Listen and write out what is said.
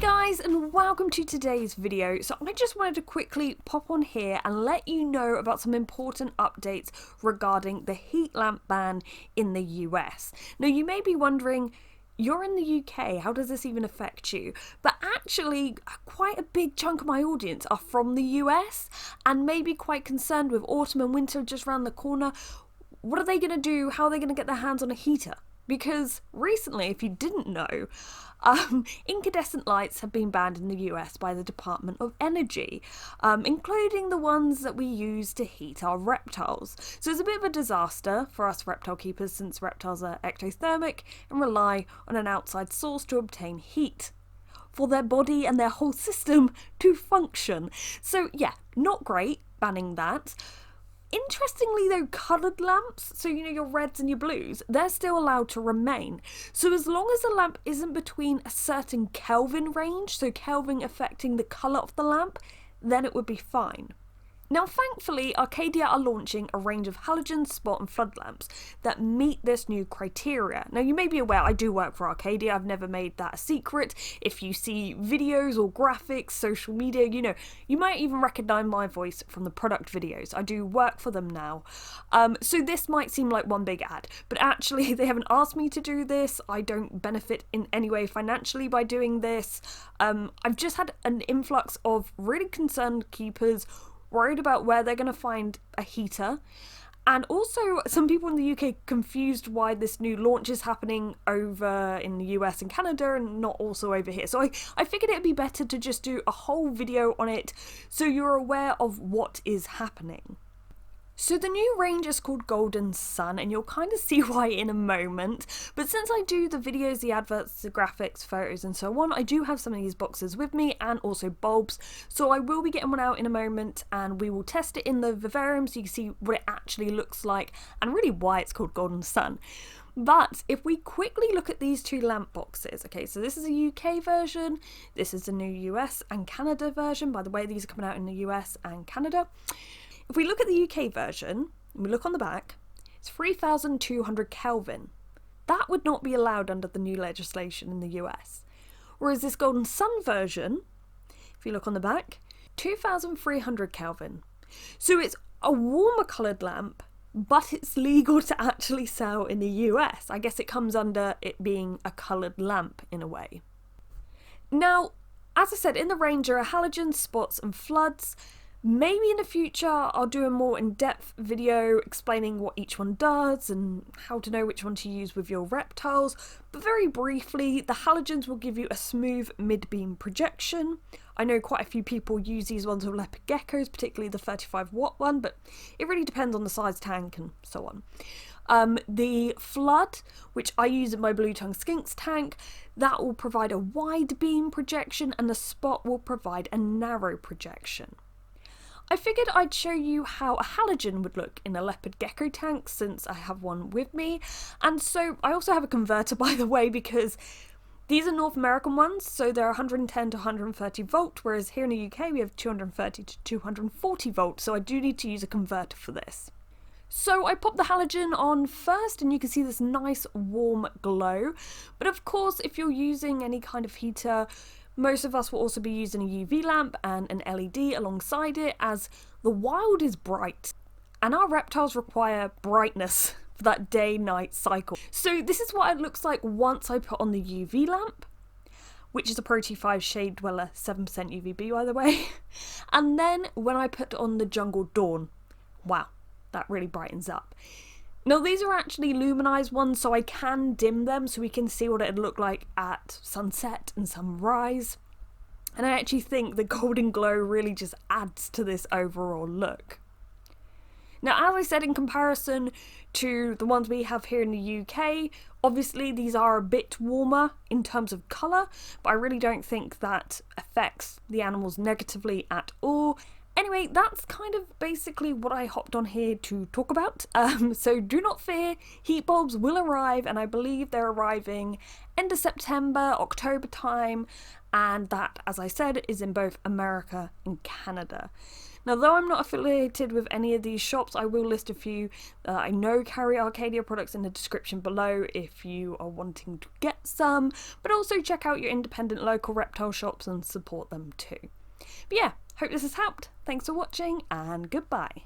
Guys, and welcome to today's video. So I just wanted to quickly pop on here and let you know about some important updates regarding the heat lamp ban in the US. Now you may be wondering, you're in the UK, how does this even affect you? But actually, quite a big chunk of my audience are from the US and may be quite concerned with autumn and winter just around the corner. What are they going to do? How are they going to get their hands on a heater? Because recently, if you didn't know, incandescent lights have been banned in the US by the Department of Energy, including the ones that we use to heat our reptiles. So it's a bit of a disaster for us reptile keepers since reptiles are ectothermic and rely on an outside source to obtain heat for their body and their whole system to function. So yeah, not great banning that. Interestingly though, coloured lamps, so you know your reds and your blues, they're still allowed to remain. So as long as the lamp isn't between a certain Kelvin range, so Kelvin affecting the colour of the lamp, then it would be fine. Now thankfully, Arcadia are launching a range of halogen, spot and flood lamps that meet this new criteria. Now you may be aware I do work for Arcadia, I've never made that a secret. If you see videos or graphics, social media, you know, you might even recognise my voice from the product videos. I do work for them now. So this might seem like one big ad, but actually they haven't asked me to do this. I don't benefit in any way financially by doing this. I've just had an influx of really concerned keepers worried about where they're going to find a heater, and also some people in the UK confused why this new launch is happening over in the US and Canada and not also over here. So I figured it'd be better to just do a whole video on it so you're aware of what is happening. So the new range is called Golden Sun, and you'll kind of see why in a moment, but since I do the videos, the adverts, the graphics, photos and so on, I do have some of these boxes with me and also bulbs, so I will be getting one out in a moment and we will test it in the vivarium so you can see what it actually looks like and really why it's called Golden Sun. But if we quickly look at these two lamp boxes, okay, so this is a UK version, this is the new US and Canada version. By the way, these are coming out in the US and Canada. If we look at the UK version, and we look on the back, it's 3,200 Kelvin. That would not be allowed under the new legislation in the US. Whereas this Golden Sun version, if you look on the back, 2,300 Kelvin. So it's a warmer coloured lamp, but it's legal to actually sell in the US. I guess it comes under it being a coloured lamp in a way. Now, as I said, in the range are halogens, spots and floods. Maybe in the future I'll do a more in-depth video explaining what each one does and how to know which one to use with your reptiles, but very briefly, the halogens will give you a smooth mid-beam projection. I know quite a few people use these ones with Leopard geckos, particularly the 35 watt one, but it really depends on the size tank and so on. The flood, which I use in my blue tongue skinks tank, that will provide a wide beam projection, and the spot will provide a narrow projection. I figured I'd show you how a halogen would look in a Leopard gecko tank since I have one with me, and so I also have a converter, by the way, because these are North American ones, so they're 110 to 130 volt, whereas here in the UK we have 230 to 240 volts, so I do need to use a converter for this. So I pop the halogen on first and you can see this nice warm glow, but of course if you're using any kind of heater, most of us will also be using a UV lamp and an LED alongside it, as the wild is bright and our reptiles require brightness for that day-night cycle. So this is what it looks like once I put on the UV lamp, which is a Pro T5 Shade Dweller 7% UVB by the way, and then when I put on the Jungle Dawn, wow, that really brightens up. Now these are actually luminized ones, so I can dim them so we can see what it'd look like at sunset and sunrise. And I actually think the golden glow really just adds to this overall look. Now, as I said, in comparison to the ones we have here in the UK, obviously these are a bit warmer in terms of colour, but I really don't think that affects the animals negatively at all. Anyway, that's kind of basically what I hopped on here to talk about. So do not fear, heat bulbs will arrive, and I believe they're arriving end of September, October time, and that, as I said, is in both America and Canada. Now, though I'm not affiliated with any of these shops, I will list a few that I know carry Arcadia products in the description below if you are wanting to get some, but also check out your independent local reptile shops and support them too. But yeah, hope this has helped. Thanks for watching and goodbye.